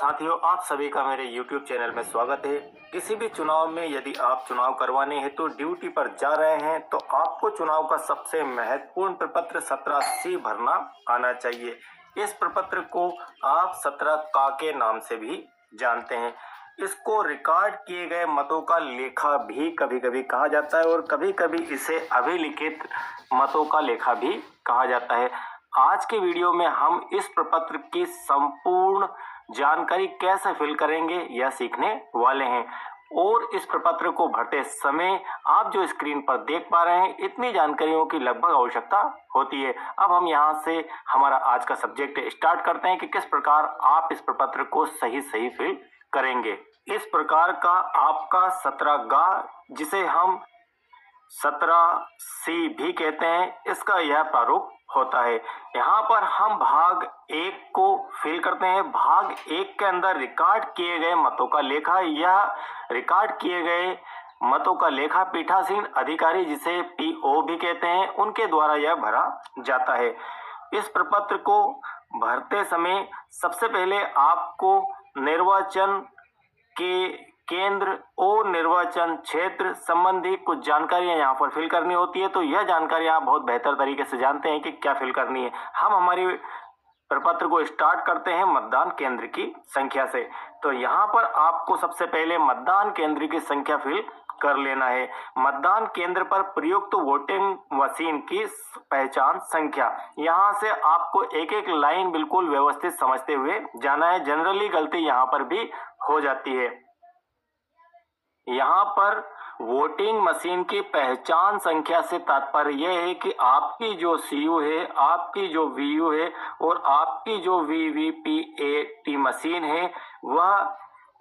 साथियों, आप सभी का मेरे YouTube चैनल में स्वागत है। किसी भी चुनाव में यदि आप चुनाव करवाने हेतु ड्यूटी पर जा रहे हैं तो आपको चुनाव का सबसे महत्वपूर्ण प्रपत्र 17C भरना आना चाहिए। इस प्रपत्र को आप 17 के नाम से भी जानते हैं। इसको रिकॉर्ड किए गए मतों का लेखा भी कभी कभी कहा जाता है और कभी कभी इसे अभिलिखित मतों का लेखा भी कहा जाता है। आज के वीडियो में हम इस प्रपत्र की संपूर्ण जानकारी कैसे फिल करेंगे यह सीखने वाले हैं। और इस प्रपत्र को भरते समय आप जो स्क्रीन पर देख पा रहे हैं, इतनी जानकारियों की लगभग आवश्यकता होती है। अब हम यहां से हमारा आज का सब्जेक्ट स्टार्ट करते हैं कि किस प्रकार आप इस प्रपत्र को सही फिल करेंगे। इस प्रकार का आपका 17 जिसे हम 17C भी कहते हैं, इसका यह प्रारूप होता है। यहाँ पर हम भाग 1 को फिल करते हैं। भाग 1 के अंदर रिकॉर्ड किए गए मतों का लेखा, यह रिकॉर्ड किए गए मतों का लेखा पीठासीन अधिकारी जिसे PO भी कहते हैं, उनके द्वारा यह भरा जाता है। इस प्रपत्र को भरते समय सबसे पहले आपको निर्वाचन के केंद्र और निर्वाचन क्षेत्र संबंधी कुछ जानकारियां यहाँ पर फिल करनी होती है। तो यह जानकारी आप बहुत बेहतर तरीके से जानते हैं कि क्या फिल करनी है। हम हमारी प्रपत्र को स्टार्ट करते हैं मतदान केंद्र की संख्या से। तो यहाँ पर आपको सबसे पहले मतदान केंद्र की संख्या फिल कर लेना है। मतदान केंद्र पर प्रयुक्त वोटिंग मशीन की पहचान संख्या, यहाँ से आपको एक एक लाइन बिल्कुल व्यवस्थित समझते हुए जाना है। जनरली गलती यहाँ पर भी हो जाती है। यहाँ पर वोटिंग मशीन की पहचान संख्या से तात्पर्य यह है कि आपकी जो CU है, आपकी जो VU है और आपकी जो VVPAT मशीन है, वह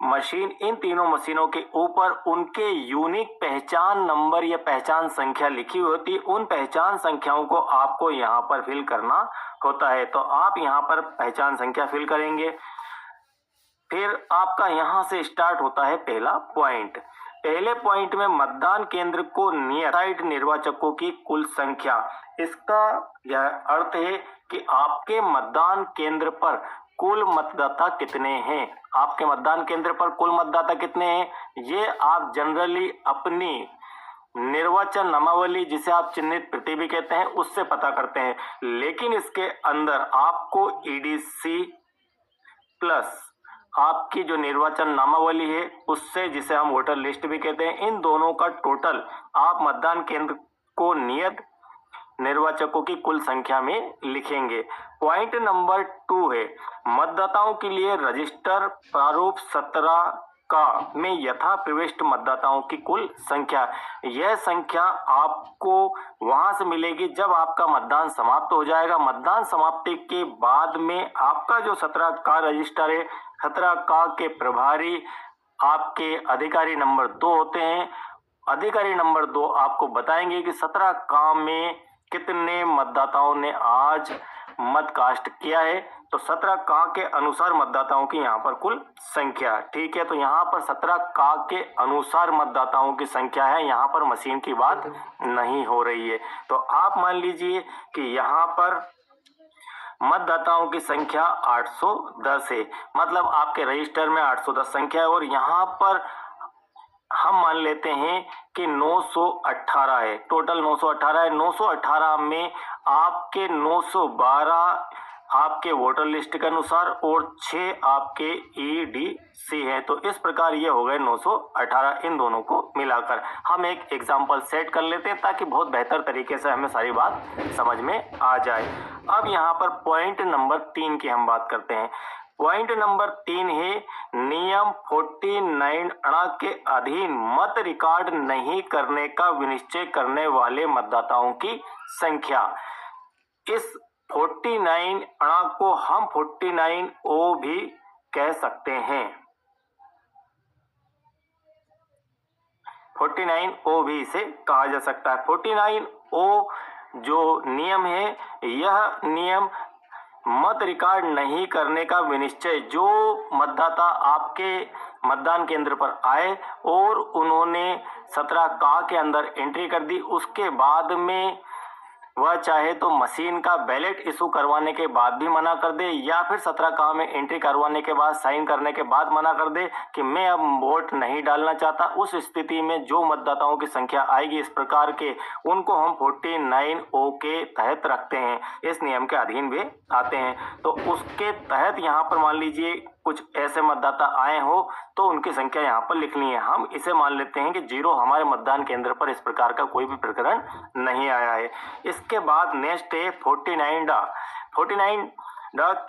मशीन इन तीनों मशीनों के ऊपर उनके यूनिक पहचान नंबर या पहचान संख्या लिखी होती है। उन पहचान संख्याओं को आपको यहाँ पर फिल करना होता है। तो आप यहाँ पर पहचान संख्या फिल करेंगे। फिर आपका यहाँ से स्टार्ट होता है पहला पॉइंट। पहले पॉइंट में मतदान केंद्र को नियत निर्वाचकों की कुल संख्या। इसका यह अर्थ है कि आपके मतदान केंद्र पर कुल मतदाता कितने हैं। आपके मतदान केंद्र पर कुल मतदाता कितने हैं, ये आप जनरली अपनी निर्वाचन नामावली, जिसे आप चिन्हित प्रति भी कहते हैं, उससे पता करते हैं। लेकिन इसके अंदर आपको EDC प्लस आपकी जो निर्वाचन नामावली है उससे, जिसे हम वोटर लिस्ट भी कहते हैं, इन दोनों का टोटल आप मतदान केंद्र को नियत निर्वाचकों की कुल संख्या में लिखेंगे। पॉइंट नंबर 2 है मतदाताओं के लिए रजिस्टर प्रारूप 17 में यथा प्रविष्ट मतदाताओं की कुल संख्या। यह संख्या आपको वहां से मिलेगी जब आपका मतदान समाप्त हो जाएगा। मतदान समाप्ति के बाद में आपका जो 17 रजिस्टर है, 17 के प्रभारी आपके अधिकारी नंबर 2 होते हैं। अधिकारी नंबर 2 आपको बताएंगे कि 17 में कितने मतदाताओं ने आज मत कास्ट किया है। तो 17 के अनुसार मतदाताओं की यहाँ पर कुल संख्या, ठीक है। तो यहाँ पर 17 के अनुसार मतदाताओं की संख्या है, यहाँ पर मशीन की बात नहीं हो रही है। तो आप मान लीजिए कि यहाँ पर मतदाताओं की संख्या 810 है, मतलब आपके रजिस्टर में 810 संख्या है। और यहाँ पर हम मान लेते हैं कि 918 है, टोटल 918 है। 918 में आपके 912 आपके वोटर लिस्ट के अनुसार और 6 आपके EDC है। तो इस प्रकार ये हो गए 918, इन दोनों को मिलाकर। हम एक एग्जांपल सेट कर लेते हैं ताकि बहुत बेहतर तरीके से हमें सारी बात समझ में आ जाए। अब यहाँ पर पॉइंट नंबर 3 की हम बात करते हैं। पॉइंट नंबर 3 है नियम 49 अणा के अधीन मत रिकॉर्ड नहीं करने का विनिश्चय करने वाले मतदाताओं की संख्या। इस 49 अणा को हम 49O भी कह सकते हैं। 49O भी इसे कहा जा सकता है। 49O जो नियम है, यह नियम मत रिकॉर्ड नहीं करने का विनिश्चय, जो मतदाता आपके मतदान केंद्र पर आए और उन्होंने 17 के अंदर एंट्री कर दी, उसके बाद में वह चाहे तो मशीन का बैलेट इशू करवाने के बाद भी मना कर दे, या फिर 17 में एंट्री करवाने के बाद साइन करने के बाद मना कर दे कि मैं अब वोट नहीं डालना चाहता। उस स्थिति में जो मतदाताओं की संख्या आएगी इस प्रकार के, उनको हम 49O के तहत रखते हैं, इस नियम के अधीन वे आते हैं। तो उसके तहत यहाँ पर मान लीजिए कुछ ऐसे मतदाता आए हो तो उनकी संख्या यहाँ पर लिखनी है। हम इसे मान लेते हैं कि 0 हमारे मतदान केंद्र पर इस प्रकार का कोई भी प्रकरण नहीं आया है। इसके बाद नेक्स्ट है 49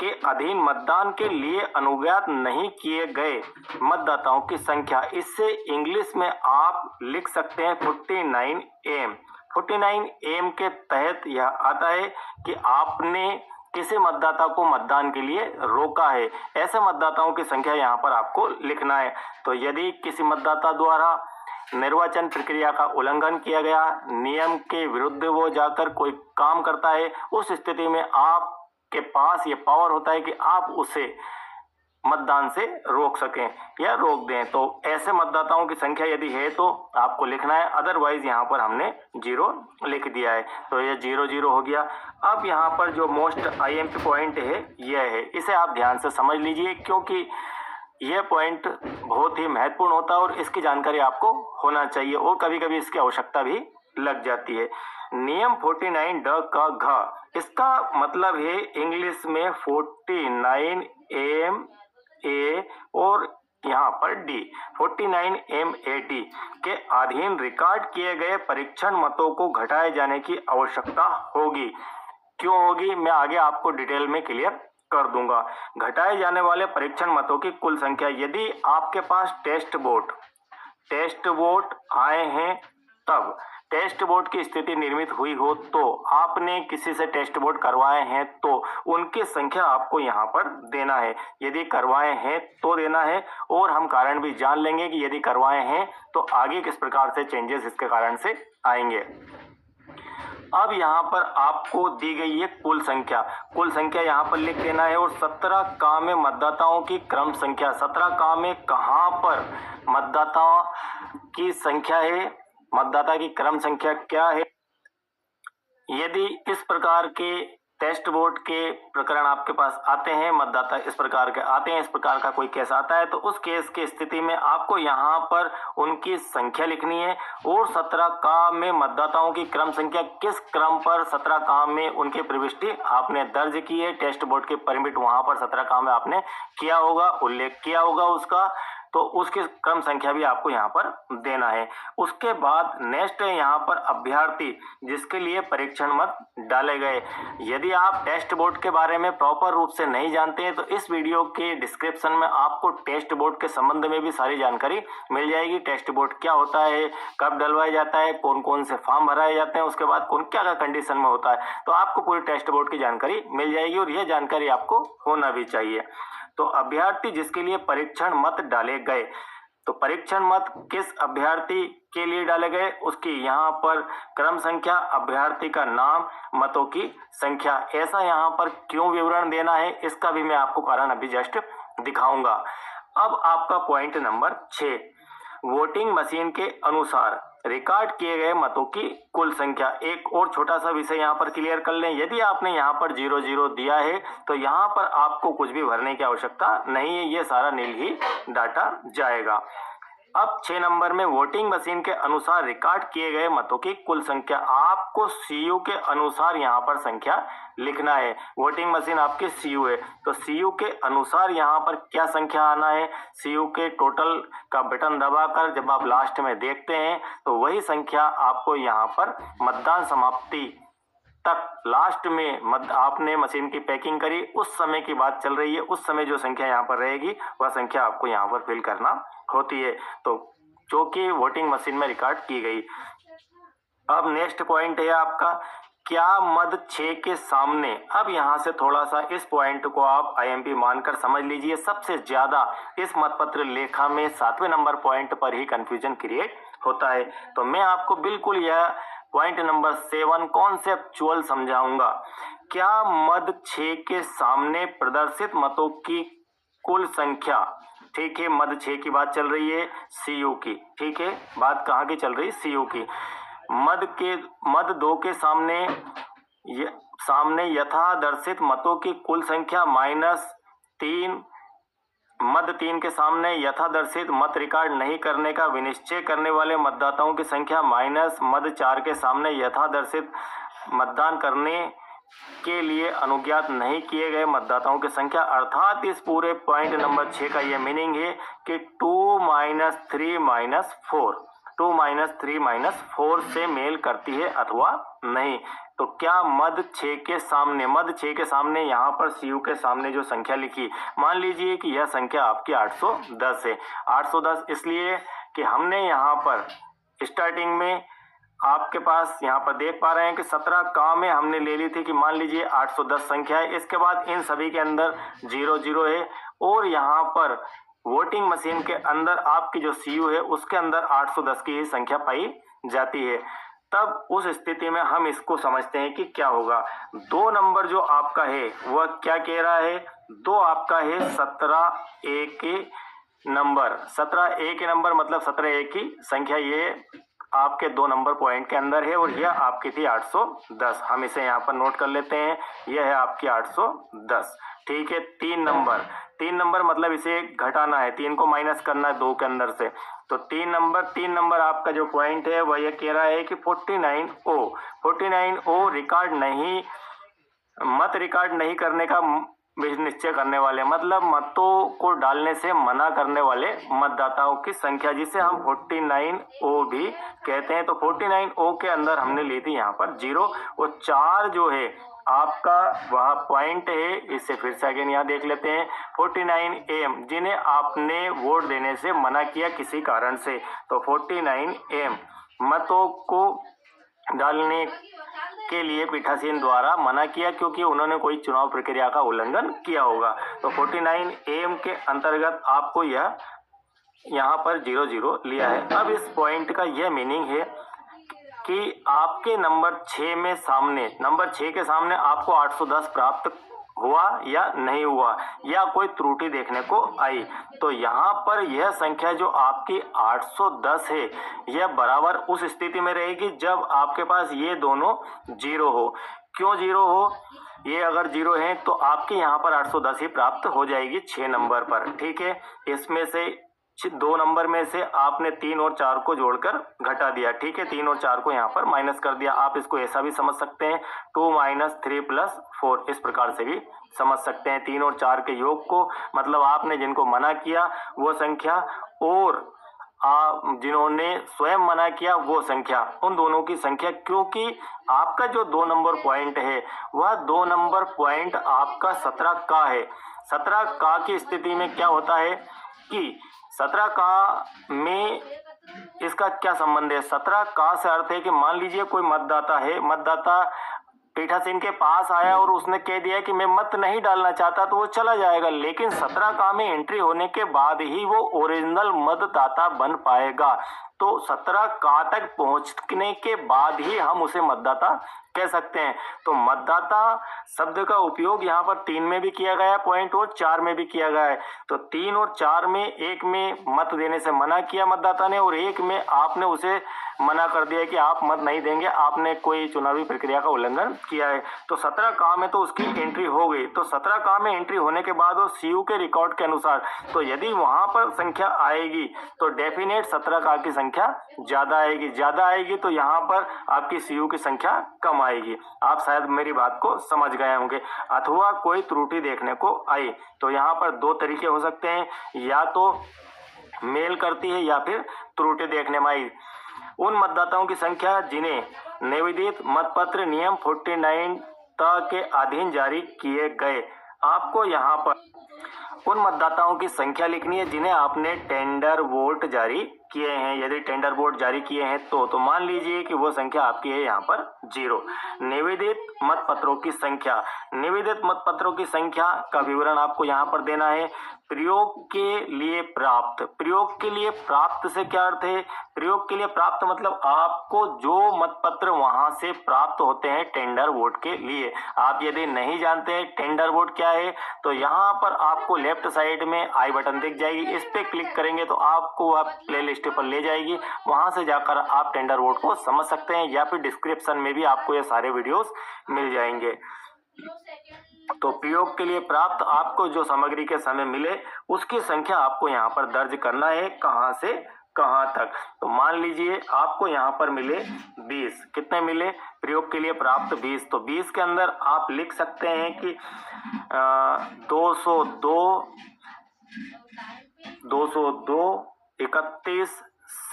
के अधीन मतदान के लिए अनुज्ञात नहीं किए गए मतदाताओं की संख्या। इससे इंग्लिश में आप लिख सकते हैं 49M। 49M के तहत यह आता है कि आपने किसी मतदाता को मतदान के लिए रोका है। ऐसे मतदाताओं की संख्या यहाँ पर आपको लिखना है। तो यदि किसी मतदाता द्वारा निर्वाचन प्रक्रिया का उल्लंघन किया गया, नियम के विरुद्ध वो जाकर कोई काम करता है, उस स्थिति में आपके पास ये पावर होता है कि आप उसे मतदान से रोक सकें या रोक दें। तो ऐसे मतदाताओं की संख्या यदि है तो आपको लिखना है, अदरवाइज यहाँ पर हमने 0 लिख दिया है। तो ये 0 हो गया। अब यहाँ पर जो मोस्ट IMP पॉइंट है यह है, इसे आप ध्यान से समझ लीजिए क्योंकि यह पॉइंट बहुत ही महत्वपूर्ण होता है और इसकी जानकारी आपको होना चाहिए और कभी कभी इसकी आवश्यकता भी लग जाती है। नियम 49 ड का घ, इसका मतलब है इंग्लिश में 49M A और यहाँ पर D, 49MAD के अधीन रिकॉर्ड किए गए परीक्षण मतों को घटाए जाने की आवश्यकता होगी। क्यों होगी मैं आगे आपको डिटेल में क्लियर कर दूंगा। घटाए जाने वाले परीक्षण मतों की कुल संख्या, यदि आपके पास टेस्ट वोट आए हैं, तब टेस्ट वोट की स्थिति निर्मित हुई हो, तो आपने किसी से टेस्ट वोट करवाए हैं तो उनकी संख्या आपको यहाँ पर देना है। यदि करवाए हैं तो देना है और हम कारण भी जान लेंगे कि यदि करवाए हैं तो आगे किस प्रकार से चेंजेस इसके कारण से आएंगे। अब यहाँ पर आपको दी गई है कुल संख्या यहाँ पर लिख देना है। और 17 में मतदाताओं की क्रम संख्या, 17 में कहाँ पर मतदाताओं की संख्या है, मतदाता की क्रम संख्या क्या है। यदि इस प्रकार के टेस्ट वोट के प्रकरण आपके पास आते हैं, मतदाता इस प्रकार के आते हैं, इस प्रकार का कोई केस आता है, तो उस केस की स्थिति में आपको यहाँ पर उनकी संख्या लिखनी है। और 17 में मतदाताओं की क्रम संख्या, किस क्रम पर 17 में उनकी प्रविष्टि आपने दर्ज की है, टेस्ट वोट के परमिट वहां पर 17 में आपने किया होगा, उल्लेख किया होगा उसका, तो उसकी क्रम संख्या भी आपको यहाँ पर देना है। उसके बाद नेक्स्ट है यहाँ पर अभ्यर्थी जिसके लिए परीक्षण मत डाले गए। यदि आप टेस्ट बोर्ड के बारे में प्रॉपर रूप से नहीं जानते हैं तो इस वीडियो के डिस्क्रिप्शन में आपको टेस्ट बोर्ड के संबंध में भी सारी जानकारी मिल जाएगी। टेस्ट बोर्ड क्या होता है, कब डलवाया जाता है, कौन कौन से फॉर्म भराए जाते हैं, उसके बाद कौन क्या कंडीशन में होता है, तो आपको पूरी टेस्ट बोर्ड की जानकारी मिल जाएगी और यह जानकारी आपको होना भी चाहिए। तो अभ्यर्थी जिसके लिए परीक्षण मत डाले गए, तो परीक्षण मत किस अभ्यर्थी के लिए डाले गए, उसकी यहाँ पर क्रम संख्या, अभ्यर्थी का नाम, मतों की संख्या, ऐसा यहाँ पर क्यों विवरण देना है इसका भी मैं आपको कारण अभी जस्ट दिखाऊंगा। अब आपका पॉइंट नंबर 6, वोटिंग मशीन के अनुसार रिकॉर्ड किए गए मतों की कुल संख्या। एक और छोटा सा विषय यहाँ पर क्लियर कर लें, यदि आपने यहाँ पर 00 दिया है तो यहाँ पर आपको कुछ भी भरने की आवश्यकता नहीं है, ये सारा नील ही डाटा जाएगा। अब 6 नंबर में वोटिंग मशीन के अनुसार रिकॉर्ड किए गए मतों की कुल संख्या, आपको CU के अनुसार यहाँ पर संख्या लिखना है। वोटिंग मशीन आपकी CU है तो CU के अनुसार यहाँ पर क्या संख्या आना है, CU के टोटल का बटन दबाकर जब आप लास्ट में देखते हैं तो वही संख्या आपको यहाँ पर मतदान समाप्ति तक लास्ट में आपने मशीन की पैकिंग करी उस समय की बात चल रही है, उस समय जो संख्या यहाँ पर रहेगी वह संख्या आपको यहाँ पर फिल करना होती है, तो जो कि वोटिंग मशीन में रिकॉर्ड की गई। अब नेक्स्ट पॉइंट है आपका, क्या मद 6 के सामने। अब यहाँ से थोड़ा सा इस पॉइंट को आप IMP मानकर समझ लीजिए। सबसे ज्यादा इस मतपत्र लेखा में 7वें नंबर पॉइंट पर ही कंफ्यूजन क्रिएट होता है, तो मैं आपको बिल्कुल यह पॉइंट नंबर 7 कॉन्सेप्चुअल समझाऊंगा। क्या मद 6 के सामने प्रदर्शित मतों की कुल संख्या, ठीक है, मद 6 की बात चल रही है, CU की, ठीक है, बात कहाँ की चल रही है, CU की। मद 2 के सामने ये सामने यथादर्शित मतों की कुल संख्या -3, मद 3 के सामने यथादर्शित मत रिकॉर्ड नहीं करने का विनिश्चय करने वाले मतदाताओं की संख्या माइनस मद 4 के सामने यथादर्शित मतदान करने के लिए अनुज्ञात नहीं किए गए मतदाताओं की संख्या। अर्थात इस पूरे पॉइंट नंबर 6 का यह मीनिंग है कि 2 - 3 - 4 2 - 3 - 4 से मेल करती है अथवा नहीं। तो क्या मद 6 के सामने यहाँ पर सीयू के सामने जो संख्या लिखी, मान लीजिए कि यह संख्या आपकी 810 है। 810 इसलिए कि हमने यहाँ पर स्टार्टिंग में आपके पास यहाँ पर देख पा रहे हैं कि 17 का में हमने ले ली थी कि मान लीजिए 810 संख्या है। इसके बाद इन सभी के अंदर 00 है और यहाँ पर वोटिंग मशीन के अंदर आपकी जो सीयू है उसके अंदर 810 की ही संख्या पाई जाती है। तब उस स्थिति में हम इसको समझते हैं कि क्या होगा। 2 नंबर जो आपका है वह क्या कह रहा है, 2 आपका है 17A के नंबर। 17A के नंबर मतलब 17A की संख्या ये आपके 2 नंबर पॉइंट के अंदर है और यह आपकी थी 810। हम इसे यहाँ पर नोट कर लेते हैं, यह है आपकी 810। ठीक है। 3 नंबर मतलब इसे घटाना है, 3 को माइनस करना है 2 के अंदर से। तो 3 नंबर आपका जो पॉइंट है वह यह कह रहा है कि 49O मत रिकॉर्ड नहीं करने का निश्चय करने वाले, मतलब मतों को डालने से मना करने वाले मतदाताओं की संख्या, जिसे हम 49O भी कहते हैं। तो 49O के अंदर हमने ली थी यहाँ पर 0 और 4 जो है आपका वह पॉइंट है। इससे फिर से अगेन यहाँ देख लेते हैं 49AM जिन्हें आपने वोट देने से मना किया किसी कारण से। तो 49AM मतों को डालने के लिए पीठासीन द्वारा मना किया क्योंकि उन्होंने कोई चुनाव प्रक्रिया का उल्लंघन किया होगा। तो 49AM के अंतर्गत आपको यह यहाँ पर 00 लिया है। अब इस पॉइंट का यह मीनिंग है कि आपके नंबर 6 के सामने आपको 810 प्राप्त हुआ या नहीं हुआ या कोई त्रुटि देखने को आई। तो यहाँ पर यह संख्या जो आपकी 810 है यह बराबर उस स्थिति में रहेगी जब आपके पास ये दोनों 0 हो। क्यों 0 हो? ये अगर 0 है तो आपके यहाँ पर 810 ही प्राप्त हो जाएगी 6 नंबर पर। ठीक है। इसमें से 2 नंबर में से आपने 3 और 4 को जोड़कर घटा दिया। ठीक है। 3 और 4 को यहाँ पर माइनस कर दिया। आप इसको ऐसा भी समझ सकते हैं 2 - 3 + 4, इस प्रकार से भी समझ सकते हैं 3 और 4 के योग को, मतलब आपने जिनको मना किया वो संख्या और जिन्होंने स्वयं मना किया वो संख्या, उन दोनों की संख्या। क्योंकि आपका जो 2 नंबर पॉइंट है वह 2 नंबर पॉइंट आपका 17 का है। 17 का की स्थिति में क्या होता है कि 17 का में इसका क्या संबंध है? 17 का से अर्थ है कि मान लीजिए कोई मतदाता पीठासीन के पास आया और उसने कह दिया कि मैं मत नहीं डालना चाहता, तो वो चला जाएगा। लेकिन 17 का में एंट्री होने के बाद ही वो ओरिजिनल मतदाता बन पाएगा। तो 17 का तक पहुंचने के बाद ही हम उसे मतदाता कह सकते हैं। तो मतदाता शब्द का उपयोग यहाँ पर 3 में भी किया गया है पॉइंट और 4 में भी किया गया है। तो 3 और 4 में, एक में मत देने से मना किया मतदाता ने और एक में आपने उसे मना कर दिया कि आप मत नहीं देंगे, आपने कोई चुनावी प्रक्रिया का उल्लंघन किया है। तो 17 का में तो उसकी एंट्री हो गई। तो 17 का में एंट्री होने के बाद और सीयू के रिकॉर्ड के अनुसार तो यदि वहां पर संख्या आएगी तो डेफिनेट 17 का की संख्या ज्यादा आएगी तो यहाँ पर आपकी सीयू की संख्या कम आएगी। आप शायद मेरी बात को समझ गए होंगे। अथवा कोई त्रुटि देखने को आई तो यहाँ पर 2 तरीके हो सकते हैं, या तो मेल करती है या फिर त्रुटि देखने में आई। उन मतदाताओं की संख्या जिन्हें निविदित मतपत्र नियम 49 के अधीन जारी किए गए। आपको यहाँ पर उन मतदाताओं की संख्या लिखनी है जिन्हें आपने टेंडर वोट जारी किए हैं। यदि टेंडर वोट जारी किए हैं तो मान लीजिए कि वो संख्या आपकी है यहाँ पर 0। निवेदित मतपत्रों की संख्या का विवरण आपको यहाँ पर देना है। प्रयोग के लिए प्राप्त से क्या अर्थ है? प्रयोग के लिए प्राप्त मतलब आपको जो मतपत्र वहां से प्राप्त होते हैं टेंडर वोट के लिए। आप यदि नहीं जानते हैं टेंडर वोट क्या है तो यहाँ पर आपको लेफ्ट साइड में आई बटन दिख जाएगी, इस पे क्लिक करेंगे तो आपको वह प्लेलिस्ट लिस्ट पर ले जाएगी, वहां से जाकर आप टेंडर वोट को समझ सकते हैं, या फिर डिस्क्रिप्शन में भी आपको ये सारे वीडियोस मिल जाएंगे। तो प्रयोग के लिए प्राप्त आपको जो सामग्री के समय मिले उसकी संख्या आपको यहाँ पर दर्ज करना है, कहाँ से कहाँ तक। तो मान लीजिए आपको यहाँ पर मिले 20, कितने मिले प्रयोग के लिए प्राप्त 20, तो 20 के अंदर आप लिख सकते हैं कि 202 31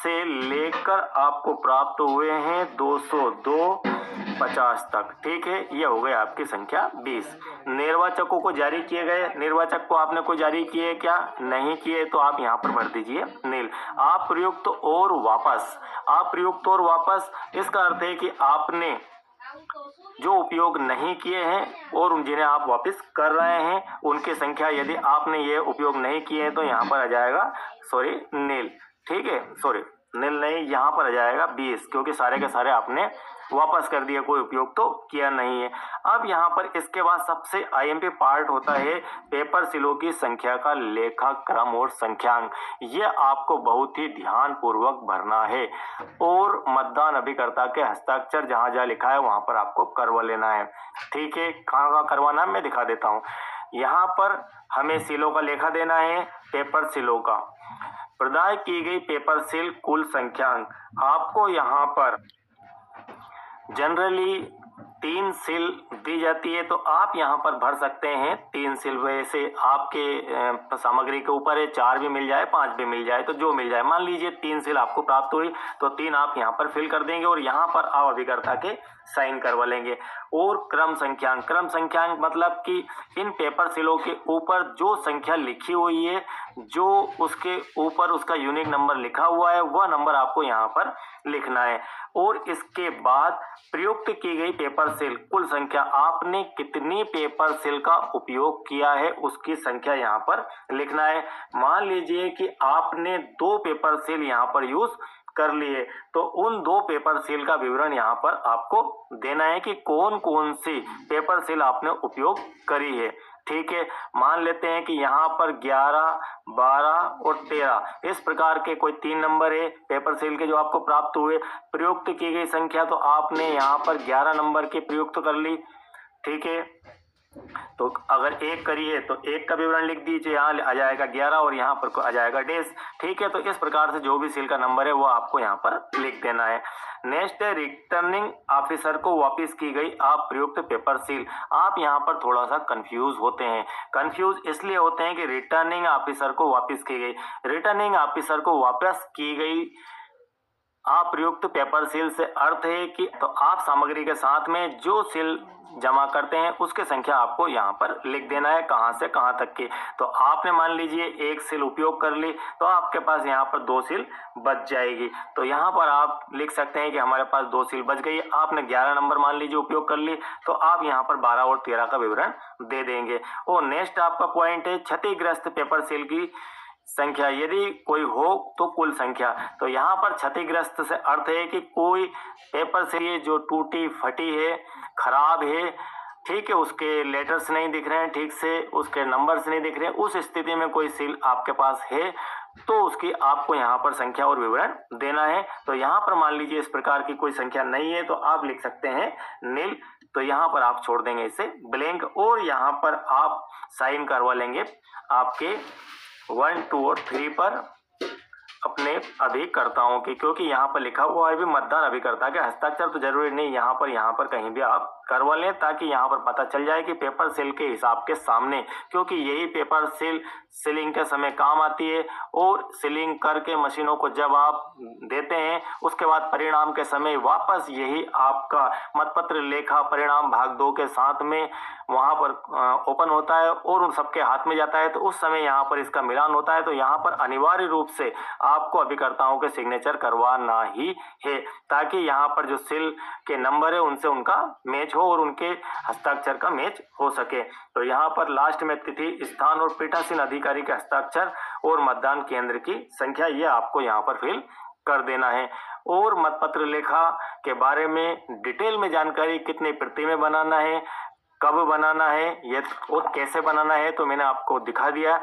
से लेकर आपको प्राप्त हुए हैं 202 50 तक। ठीक है, ये हो गए आपकी संख्या 20। निर्वाचकों को जारी किए गए, निर्वाचक को आपने कोई जारी किए क्या, नहीं किए, तो आप यहाँ पर भर दीजिए नील। आप प्रयुक्त और वापस, आप प्रयुक्त और वापस, इसका अर्थ है कि आपने जो उपयोग नहीं किए हैं और जिन्हें आप वापस कर रहे हैं उनकी संख्या, यदि आपने ये उपयोग नहीं किए हैं तो यहाँ पर आ जाएगा नील। ठीक है, नील नहीं, यहाँ पर आ जाएगा 20, क्योंकि सारे के सारे आपने वापस कर दिया, कोई उपयोग तो किया नहीं है। अब यहाँ पर इसके बाद सबसे आईएमपी पार्ट होता है पेपर सिलों की संख्या का लेखा क्रम और संख्यांक। ये आपको बहुत ही ध्यान पूर्वक भरना है और मतदान अभिकर्ता के हस्ताक्षर जहाँ जहाँ लिखा है वहां पर आपको करवा लेना है। ठीक है, कहाँ कहाँ करवाना है मैं दिखा देता हूँ। यहाँ पर हमें सिलों का लेखा देना है, पेपर सिलों का। प्रदाय की गई पेपर सिल कुल संख्यांक, आपको यहाँ पर जनरली 3 सिल दी जाती है, तो आप यहाँ पर भर सकते हैं 3 सिल। वैसे आपके सामग्री के ऊपर है, 4 भी मिल जाए 5 भी मिल जाए, तो जो मिल जाए। मान लीजिए 3 सिल आपको प्राप्त हुई तो 3 आप यहाँ पर फिल कर देंगे और यहाँ पर आप अभिकर्ता के साइन करवा लेंगे। और क्रम संख्यांक, क्रम संख्यांक मतलब कि इन पेपर सिलों के ऊपर जो संख्या लिखी हुई है, जो उसके ऊपर उसका यूनिक नंबर लिखा हुआ है, वह नंबर आपको यहाँ पर लिखना है। और इसके बाद प्रयुक्त की गई पेपर सिल कुल संख्या, आपने कितनी पेपर सिल का उपयोग किया है उसकी संख्या यहाँ पर लिखना है। मान लीजिए कि आपने 2 पेपर सिल यहाँ पर यूज कर लिए, तो उन 2 पेपर सिल का विवरण यहाँ पर आपको देना है कि कौन कौन सी पेपर सिल आपने उपयोग करी है। ठीक है, मान लेते हैं कि यहाँ पर 11, 12 और 13 इस प्रकार के कोई 3 नंबर है पेपर सेल के जो आपको प्राप्त हुए। प्रयुक्त की गई संख्या, तो आपने यहाँ पर 11 नंबर की प्रयुक्त कर ली। ठीक है, तो अगर 1 करी है तो 1 का विवरण लिख दीजिए, यहाँ आ जाएगा 11 और यहाँ पर आ जाएगा डैश। ठीक है, तो इस प्रकार से जो भी सेल का नंबर है वो आपको यहाँ पर लिख देना है। नेक्स्ट है रिटर्निंग ऑफिसर को वापस की गई आप प्रयुक्त पेपर सील। आप यहाँ पर थोड़ा सा कंफ्यूज होते हैं। कंफ्यूज इसलिए होते हैं कि रिटर्निंग ऑफिसर को वापस की गई, रिटर्निंग ऑफिसर को वापस की गई आप प्रयुक्त पेपर सील से अर्थ है कि तो आप सामग्री के साथ में जो सील जमा करते हैं उसकी संख्या आपको यहाँ पर लिख देना है, कहाँ से कहाँ तक की। तो आपने मान लीजिए 1 सील उपयोग कर ली तो आपके पास यहाँ पर 2 सील बच जाएगी। तो यहाँ पर आप लिख सकते हैं कि हमारे पास 2 सील बच गई। आपने 11 नंबर मान लीजिए उपयोग कर ली तो आप यहाँ पर 12 और 13 का विवरण दे देंगे। और नेक्स्ट आपका पॉइंट है क्षतिग्रस्त पेपर सील की संख्या, यदि कोई हो तो कुल संख्या। तो यहाँ पर क्षतिग्रस्त से अर्थ है कि कोई पेपर से जो टूटी फटी है, खराब है, ठीक है, उसके लेटर्स नहीं दिख रहे हैं ठीक से, उसके नंबर्स नहीं दिख रहे हैं, उस स्थिति में कोई सील आपके पास है तो उसकी आपको यहाँ पर संख्या और विवरण देना है। तो यहाँ पर मान लीजिए इस प्रकार की कोई संख्या नहीं है तो आप लिख सकते हैं नील, तो यहाँ पर आप छोड़ देंगे इसे ब्लैंक और यहाँ पर आप साइन करवा लेंगे आपके 1, 2 और 3 पर अपने अभिकर्ताओं की, क्योंकि यहाँ पर लिखा हुआ है भी मतदान अभिकर्ता के हस्ताक्षर, तो जरूरी नहीं यहाँ पर कहीं भी आप करवा लें ताकि यहाँ पर पता चल जाए कि पेपर सील के हिसाब के सामने, क्योंकि यही पेपर सील सीलिंग के समय काम आती है और सीलिंग करके मशीनों को जब आप देते हैं उसके बाद परिणाम के समय वापस यही आपका मतपत्र लेखा परिणाम भाग 2 के साथ में वहां पर ओपन होता है और उन सबके हाथ में जाता है, तो उस समय यहाँ पर इसका मिलान होता है। तो यहाँ पर अनिवार्य रूप से आपको अभिकर्ताओं के सिग्नेचर करवाना ही है ताकि यहाँ पर जो सील के नंबर है उनसे उनका मैच हो और उनके हस्ताक्षर का मैच हो सके। तो यहाँ पर लास्ट में तिथि, स्थान और पीठासीन अधिकारी के हस्ताक्षर और मतदान केंद्र की संख्या ये आपको यहाँ पर फिल कर देना है। और मतपत्र लेखा के बारे में डिटेल में जानकारी कितनी प्रति में बनाना है, कब बनाना है ये और कैसे बनाना है तो मैंने आपको दिखा दिया,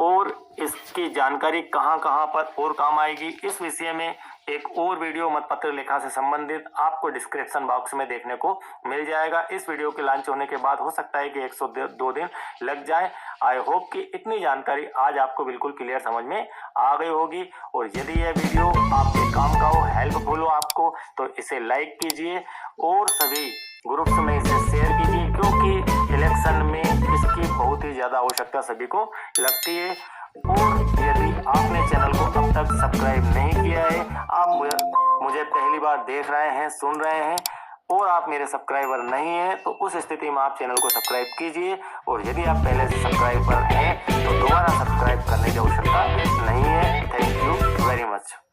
और इसकी जानकारी कहां कहां पर और काम आएगी इस विषय में एक और वीडियो मतपत्र लेखा से संबंधित आपको डिस्क्रिप्शन बॉक्स में देखने को मिल जाएगा। इस वीडियो के लॉन्च होने के बाद हो सकता है कि 102 दिन लग जाए। आई होप कि इतनी जानकारी आज आपको बिल्कुल क्लियर समझ में आ गई होगी, और यदि यह वीडियो आपके काम का हो, हेल्पफुल हो आपको, तो इसे लाइक कीजिए और सभी ग्रुप्स में इसे शेयर कीजिए, क्योंकि इलेक्शन में इसकी बहुत ही ज्यादा आवश्यकता सभी को लगती है। और यदि आपने चैनल को अब तक सब्सक्राइब नहीं किया है, आप मुझे पहली बार देख रहे हैं, सुन रहे हैं और आप मेरे सब्सक्राइबर नहीं हैं, तो उस स्थिति में आप चैनल को सब्सक्राइब कीजिए। और यदि आप पहले से सब्सक्राइबर हैं तो दोबारा सब्सक्राइब करने की आवश्यकता नहीं है। Thank you very much.